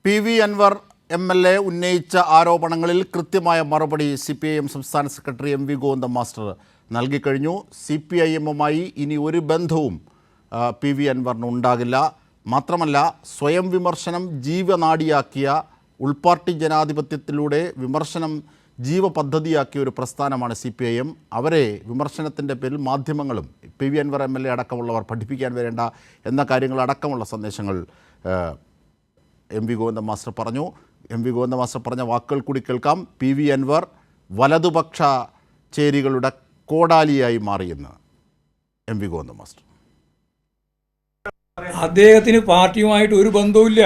P V Anwar MLA ഉന്നയിച്ച ആരോപണങ്ങളിൽ കൃത്യമായ മറുപടി CPIM സംസ്ഥാന സെക്രട്ടറി M.V. ഗോവിന്ദൻ മാസ്റ്റർ നൽകിക്കഴിഞ്ഞു. CPIM-മായി ഇനി ഒരു ബന്ധവും പി വി അൻവറിന് ഉണ്ടാകില്ല. മാത്രമല്ല, സ്വയം വിമർശനം ജീവനാഡിയാക്കിയ, ഉൾപാർട്ടി ജനാധിപത്യത്തിലൂടെ വിമർശനം ജീവപദ്ധതിയാക്കിയ ഒരു പ്രസ്ഥാനമാണ് CPIM. അവരെ വിമർശനത്തിൻ്റെ പേരിൽ മാധ്യമങ്ങളും പി വി അൻവർ M.L.A അടക്കമുള്ളവർ പഠിപ്പിക്കാൻ വരേണ്ട എന്ന കാര്യങ്ങളടക്കമുള്ള സന്ദേശങ്ങൾ M.V. ഗോവിന്ദൻ മാസ്റ്റർ പറഞ്ഞു. M.V. ഗോവിന്ദൻ മാസ്റ്റർ പറഞ്ഞ വാക്കുകൾ കൂടി കേൾക്കാം. പി വി അൻവർ വലതുപക്ഷ ചേരികളുടെ കോടാലിയായി മാറിയെന്ന് M.V. ഗോവിന്ദൻ മാസ്റ്റർ. അദ്ദേഹത്തിന് പാർട്ടിയുമായിട്ട് ഒരു ബന്ധവുമില്ല.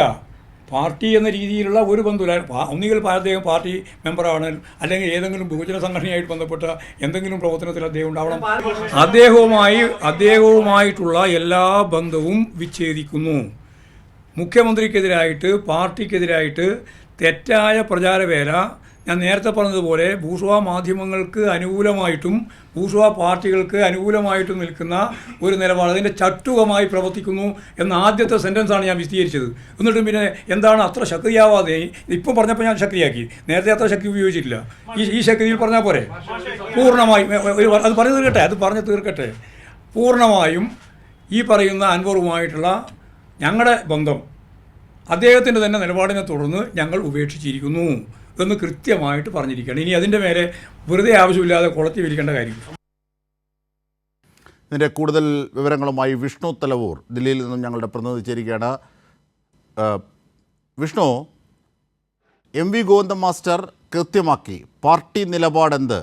പാർട്ടി എന്ന രീതിയിലുള്ള ഒരു ബന്ധമില്ല. ഒന്നുകിൽ അദ്ദേഹം പാർട്ടി മെമ്പറാണ്, അല്ലെങ്കിൽ ഏതെങ്കിലും ബഹുജന സംഘടനയായിട്ട് ബന്ധപ്പെട്ട എന്തെങ്കിലും പ്രവർത്തനത്തിൽ അദ്ദേഹം ഉണ്ടാവണം. അദ്ദേഹവുമായിട്ടുള്ള എല്ലാ ബന്ധവും വിച്ഛേദിക്കുന്നു. മുഖ്യമന്ത്രിക്കെതിരായിട്ട്, പാർട്ടിക്കെതിരായിട്ട് തെറ്റായ പ്രചാരവേല, ഞാൻ നേരത്തെ പറഞ്ഞതുപോലെ ബൂർഷ്വാ മാധ്യമങ്ങൾക്ക് അനുകൂലമായിട്ടും ബൂർഷ്വാ പാർട്ടികൾക്ക് അനുകൂലമായിട്ടും നിൽക്കുന്ന ഒരു നിലപാട് അതിൻ്റെ ചട്ടുകമായി പ്രവർത്തിക്കുന്നു എന്ന ആദ്യത്തെ സെൻറ്റൻസാണ് ഞാൻ വിശദീകരിച്ചത്. എന്നിട്ടും പിന്നെ എന്താണ് അത്ര ശക്തിയാവാതെ? ഇപ്പം പറഞ്ഞപ്പോൾ ഞാൻ ശക്തിയാക്കി, നേരത്തെ അത്ര ശക്തി ഉപയോഗിച്ചിട്ടില്ല. ഈ ശക്തിയിൽ പറഞ്ഞാൽ പോരെ? പൂർണ്ണമായും അത് പറഞ്ഞു തീർക്കട്ടെ. പൂർണ്ണമായും ഈ പറയുന്ന അൻവറുമായിട്ടുള്ള ഞങ്ങളുടെ ബന്ധം അദ്ദേഹത്തിൻ്റെ തന്നെ നിലപാടിനെ തുടർന്ന് ഞങ്ങൾ ഉപേക്ഷിച്ചിരിക്കുന്നു എന്ന് കൃത്യമായിട്ട് പറഞ്ഞിരിക്കുകയാണ്. ഇനി അതിൻ്റെ മേലെ വെറുതെ ആവശ്യമില്ലാതെ കുളത്തി വിരിക്കേണ്ട കാര്യം. ഇതിൻ്റെ കൂടുതൽ വിവരങ്ങളുമായി വിഷ്ണു തലവൂർ ദില്ലിയിൽ നിന്നും ഞങ്ങളുടെ പ്രതിനിധി ചേരുകയാണ്. വിഷ്ണു, M.V. ഗോവിന്ദൻ മാസ്റ്റർ കൃത്യമാക്കി പാർട്ടി നിലപാടെന്ത്?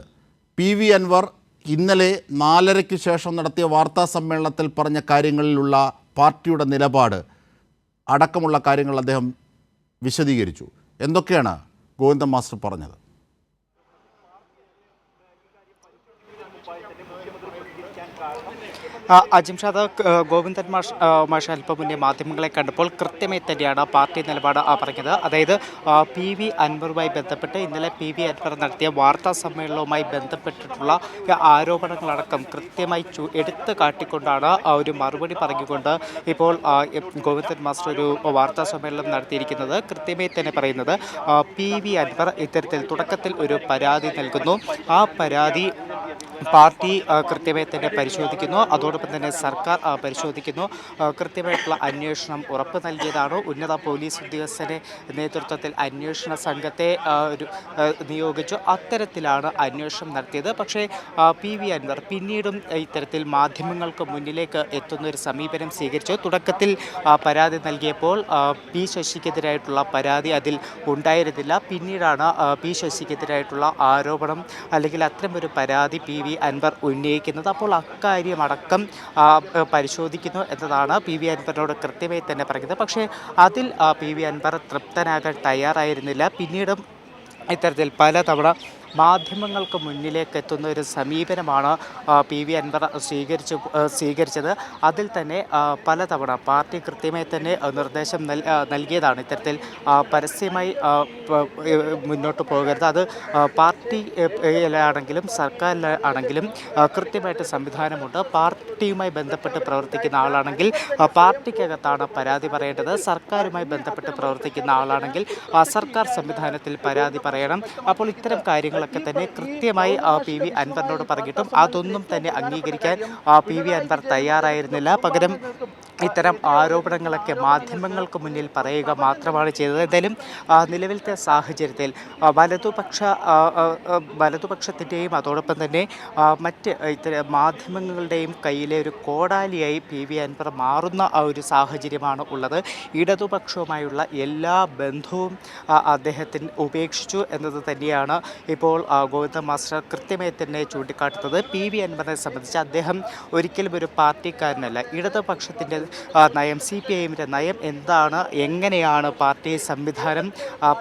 പി വി അൻവർ ഇന്നലെ 4:30 ശേഷം നടത്തിയ വാർത്താ സമ്മേളനത്തിൽ പറഞ്ഞ കാര്യങ്ങളിലുള്ള പാർട്ടിയുടെ നിലപാട് അടക്കമുള്ള കാര്യങ്ങൾ അദ്ദേഹം വിശദീകരിച്ചു. എന്തൊക്കെയാണ് ഗോവിന്ദൻ മാസ്റ്റർ പറഞ്ഞത്? അജിംഷാദ്, ഗോവിന്ദൻ മാഷ് അല്പം മുന്നേ മാധ്യമങ്ങളെ കണ്ടപ്പോൾ കൃത്യമായി തന്നെയാണ് പാർട്ടി നിലപാട് പറഞ്ഞത്. അതായത് പി വി അൻവറുമായി ബന്ധപ്പെട്ട് ഇന്നലെ പി വി അൻവർ നടത്തിയ വാർത്താ സമ്മേളനവുമായി ബന്ധപ്പെട്ടിട്ടുള്ള ആരോപണങ്ങളടക്കം കൃത്യമായി എടുത്തു കാട്ടിക്കൊണ്ടാണ് ഒരു മറുപടി പറഞ്ഞുകൊണ്ട് ഇപ്പോൾ ഗോവിന്ദൻ മാസ്റ്റർ ഒരു വാർത്താ സമ്മേളനം നടത്തിയിരിക്കുന്നത്. കൃത്യമായി തന്നെ പറയുന്നത്, പി വി അൻവർ ഇത്തരത്തിൽ തുടക്കത്തിൽ ഒരു പരാതി നൽകുന്നു. ആ പരാതി പാർട്ടി കൃത്യമായി തന്നെ പരിശോധിക്കുന്നു. അതോടൊപ്പം തന്നെ സർക്കാർ പരിശോധിക്കുന്നു. കൃത്യമായിട്ടുള്ള അന്വേഷണം ഉറപ്പ് നൽകിയതാണോ? ഉന്നത പോലീസ് ഉദ്യോഗസ്ഥരെ നേതൃത്വത്തിൽ അന്വേഷണ സംഘത്തെ നിയോഗിച്ചു. അത്തരത്തിലാണ് അന്വേഷണം നടത്തിയത്. പക്ഷേ പി വി അൻവർ പിന്നീടും ഇത്തരത്തിൽ മാധ്യമങ്ങൾക്ക് മുന്നിലേക്ക് എത്തുന്ന ഒരു സമീപനം സ്വീകരിച്ചു. തുടക്കത്തിൽ പരാതി നൽകിയപ്പോൾ പി ശശിക്കെതിരായിട്ടുള്ള പരാതി അതിൽ ഉണ്ടായിരുന്നില്ല. പിന്നീടാണ് പി ശശിക്കെതിരായിട്ടുള്ള ആരോപണം അല്ലെങ്കിൽ അത്തരമൊരു പരാതി പി വി അൻവർ ഉന്നയിക്കുന്നത്. അപ്പോൾ അക്കാര്യമടക്കം പരിശോധിക്കുന്നു എന്നതാണ് പി വി അൻവറിനോട് കൃത്യമായി തന്നെ പറയുന്നത്. പക്ഷേ അതിൽ പി വി അൻവർ തൃപ്തനാകാൻ തയ്യാറായിരുന്നില്ല. പിന്നീടും ഇത്തരത്തിൽ പലതവണ മാധ്യമങ്ങൾക്ക് മുന്നിലേക്ക് എത്തുന്ന ഒരു സമീപനമാണ് പി വി അൻവർ സ്വീകരിച്ചത്. അതിൽ തന്നെ പലതവണ പാർട്ടി കൃത്യമായി തന്നെ നിർദ്ദേശം നൽകിയതാണ്. ഇത്തരത്തിൽ പരസ്യമായി മുന്നോട്ട് പോകരുത്. അത് പാർട്ടിയിലാണെങ്കിലും സർക്കാരിലാണെങ്കിലും കൃത്യമായിട്ട് സംവിധാനമുണ്ട്. പാർട്ടിയുമായി ബന്ധപ്പെട്ട് പ്രവർത്തിക്കുന്ന ആളാണെങ്കിൽ പാർട്ടിക്കകത്താണ് പരാതി പറയേണ്ടത്. സർക്കാരുമായി ബന്ധപ്പെട്ട് പ്രവർത്തിക്കുന്ന ആളാണെങ്കിൽ സർക്കാർ സംവിധാനത്തിൽ പരാതി പറയണം. അപ്പോൾ ഇത്തരം കാര്യങ്ങളൊക്കെ തന്നെ കൃത്യമായി പി വി അൻവറിനോട് പറഞ്ഞിട്ടും അതൊന്നും തന്നെ അംഗീകരിക്കാൻ പി വി അൻവർ തയ്യാറായിരുന്നില്ല. പകരം ഇത്തരം ആരോപണങ്ങളൊക്കെ മാധ്യമങ്ങൾക്ക് മുന്നിൽ പറയുക മാത്രമാണ് ചെയ്തത്. എന്തായാലും നിലവിലത്തെ സാഹചര്യത്തിൽ വലതുപക്ഷത്തിൻ്റെയും അതോടൊപ്പം തന്നെ മറ്റ് ഇത്തരം മാധ്യമങ്ങളുടെയും കയ്യിലെ ഒരു കോടാലിയായി പി വി അൻവർ മാറുന്ന ഒരു സാഹചര്യമാണ് ഉള്ളത്. ഇടതുപക്ഷവുമായുള്ള എല്ലാ ബന്ധവും അദ്ദേഹത്തിന് ഉപേക്ഷിച്ചു എന്നത് തന്നെയാണ് ഇപ്പോൾ ഗോവിന്ദൻ മാസ്റ്റർ കൃത്യമായി തന്നെ ചൂണ്ടിക്കാട്ടുന്നത്. പി വി അൻവറിനെ സംബന്ധിച്ച് അദ്ദേഹം ഒരിക്കലും ഒരു പാർട്ടിക്കാരനല്ല. ഇടതുപക്ഷത്തിൻ്റെ നയം, CPIM-ൻ്റെ നയം എന്താണ്, എങ്ങനെയാണ് പാർട്ടി സംവിധാനം,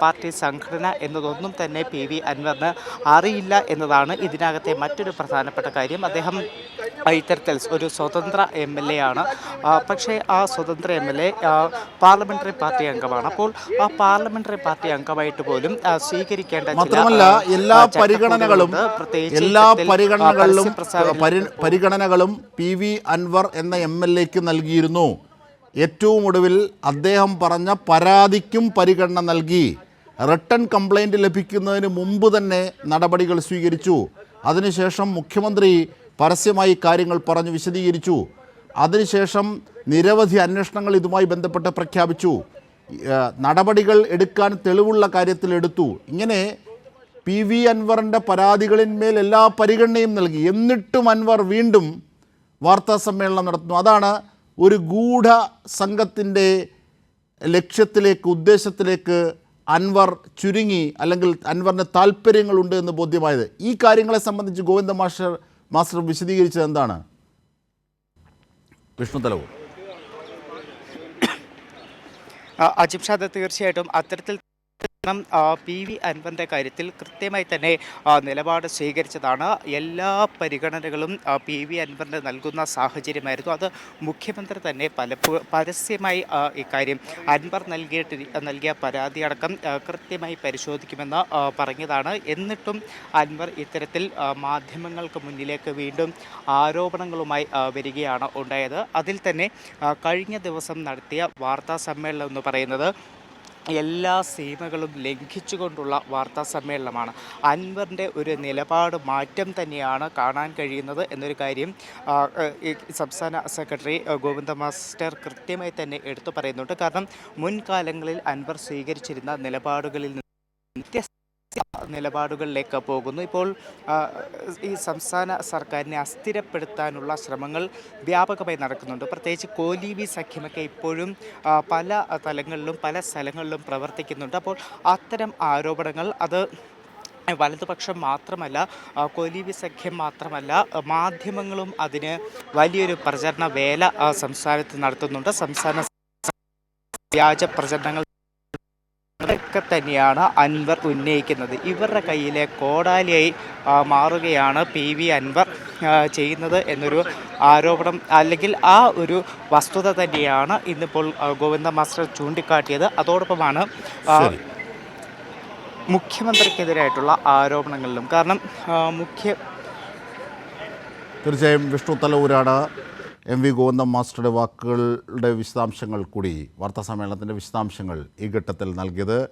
പാർട്ടി സംഘടന എന്നതൊന്നും തന്നെ പി വി അൻവറിന് അറിയില്ല എന്നതാണ് ഇതിനകത്തെ മറ്റൊരു പ്രധാനപ്പെട്ട കാര്യം. അദ്ദേഹം ഇത്തരത്തിൽ ഒരു സ്വതന്ത്ര MLA ആണ്. പക്ഷേ ആ സ്വതന്ത്ര MLA പാർലമെൻ്ററി പാർട്ടി അംഗമാണ്. അപ്പോൾ ആ പാർലമെൻ്ററി പാർട്ടി അംഗമായിട്ട് പോലും സ്വീകരിക്കേണ്ട മാത്രമല്ല എല്ലാ പരിഗണനകളും പി വി അൻവർ എന്ന MLA-ക്ക് നൽകിയിരുന്നു. ഏറ്റവും ഒടുവിൽ അദ്ദേഹം പറഞ്ഞ പരാതിക്കും പരിഗണന നൽകി. റിട്ടൺ കംപ്ലൈൻറ്റ് ലഭിക്കുന്നതിന് മുമ്പ് തന്നെ നടപടികൾ സ്വീകരിച്ചു. അതിനുശേഷം മുഖ്യമന്ത്രി പരസ്യമായി കാര്യങ്ങൾ പറഞ്ഞു വിശദീകരിച്ചു. അതിനുശേഷം നിരവധി അന്വേഷണങ്ങൾ ഇതുമായി ബന്ധപ്പെട്ട് പ്രഖ്യാപിച്ചു. നടപടികൾ എടുക്കാൻ തെളിവുള്ള കാര്യത്തിൽ എടുത്തു. ഇങ്ങനെ PV അൻവറിൻ്റെ പരാതികളിന്മേൽ എല്ലാ പരിഗണനയും നൽകി. എന്നിട്ടും അൻവർ വീണ്ടും വാർത്താ സമ്മേളനം നടത്തുന്നു. അതാണ് ഒരു ഗൂഢ സംഘത്തിൻ്റെ ലക്ഷ്യത്തിലേക്ക്, ഉദ്ദേശത്തിലേക്ക് അൻവർ ചുരുങ്ങി, അല്ലെങ്കിൽ അൻവറിന് താല്പര്യങ്ങളുണ്ട് എന്ന് ബോധ്യമായത്. ഈ കാര്യങ്ങളെ സംബന്ധിച്ച് ഗോവിന്ദ മാസ്റ്റർ വിശദീകരിച്ചത് എന്താണ്? വിഷ്ണു തലവൂർ. അജിംഷാദ്, തീർച്ചയായിട്ടും അത്തരത്തിൽ PV അൻവറിൻ്റെ കാര്യത്തിൽ കൃത്യമായി തന്നെ നിലപാട് സ്വീകരിച്ചതാണ്. എല്ലാ പരിഗണനകളും PV അൻവറിന് നൽകുന്ന സാഹചര്യമായിരുന്നു. അത് മുഖ്യമന്ത്രി തന്നെ പരസ്യമായി ഇക്കാര്യം അൻവർ നൽകിയ പരാതി അടക്കം കൃത്യമായി പരിശോധിക്കുമെന്ന് പറഞ്ഞതാണ്. എന്നിട്ടും അൻവർ ഇത്തരത്തിൽ മാധ്യമങ്ങൾക്ക് മുന്നിലേക്ക് വീണ്ടും ആരോപണങ്ങളുമായി വരികയാണ് ഉണ്ടായത്. അതിൽ തന്നെ കഴിഞ്ഞ ദിവസം നടത്തിയ വാർത്താ സമ്മേളനം എന്ന് പറയുന്നത് എല്ലാ സീമകളും ലംഘിച്ചുകൊണ്ടുള്ള വാർത്താ സമ്മേളനമാണ്. അൻവറിൻ്റെ ഒരു നിലപാട് മാറ്റം തന്നെയാണ് കാണാൻ കഴിയുന്നത് എന്നൊരു കാര്യം സംസ്ഥാന സെക്രട്ടറി ഗോവിന്ദ മാസ്റ്റർ കൃത്യമായി തന്നെ എടുത്തു പറയുന്നുണ്ട്. കാരണം മുൻകാലങ്ങളിൽ അൻവർ സ്വീകരിച്ചിരുന്ന നിലപാടുകളിൽ നിന്ന് നിലപാടുകളിലേക്ക് പോകുന്നു. ഇപ്പോൾ ഈ സംസ്ഥാന സർക്കാരിനെ അസ്ഥിരപ്പെടുത്താനുള്ള ശ്രമങ്ങൾ വ്യാപകമായി നടക്കുന്നുണ്ട്. പ്രത്യേകിച്ച് കോലീബി സഖ്യമൊക്കെ ഇപ്പോഴും പല തലങ്ങളിലും പല സ്ഥലങ്ങളിലും പ്രവർത്തിക്കുന്നുണ്ട്. അപ്പോൾ അത്തരം ആരോപണങ്ങൾ അത് വലതുപക്ഷം മാത്രമല്ല, കോലീബി സഖ്യം മാത്രമല്ല, മാധ്യമങ്ങളും അതിന് വലിയൊരു പ്രചരണ വേല സംസ്ഥാനത്ത് നടത്തുന്നുണ്ട്. സംസ്ഥാന വ്യാജ പ്രചരണങ്ങൾ ഒക്കെ തന്നെയാണ് അൻവർ ഉന്നയിക്കുന്നത്. ഇവരുടെ കയ്യിലെ കോടാലിയായി മാറുകയാണ് PV അൻവർ ചെയ്യുന്നത് എന്നൊരു ആരോപണം, അല്ലെങ്കിൽ ആ ഒരു വസ്തുത തന്നെയാണ് ഇന്നിപ്പോൾ ഗോവിന്ദ മാസ്റ്റർ ചൂണ്ടിക്കാട്ടിയത്. അതോടൊപ്പമാണ് മുഖ്യമന്ത്രിക്കെതിരായിട്ടുള്ള ആരോപണങ്ങളിലും. കാരണം തീർച്ചയായും വിഷ്ണു തലവൂരാണ് MV ഗോവിന്ദൻ മാസ്റ്ററുടെ വാക്കുകളുടെ വിശദാംശങ്ങൾ കൂടി, വാർത്താ സമ്മേളനത്തിൻ്റെ വിശദാംശങ്ങൾ ഈ ഘട്ടത്തിൽ നൽകിയത്.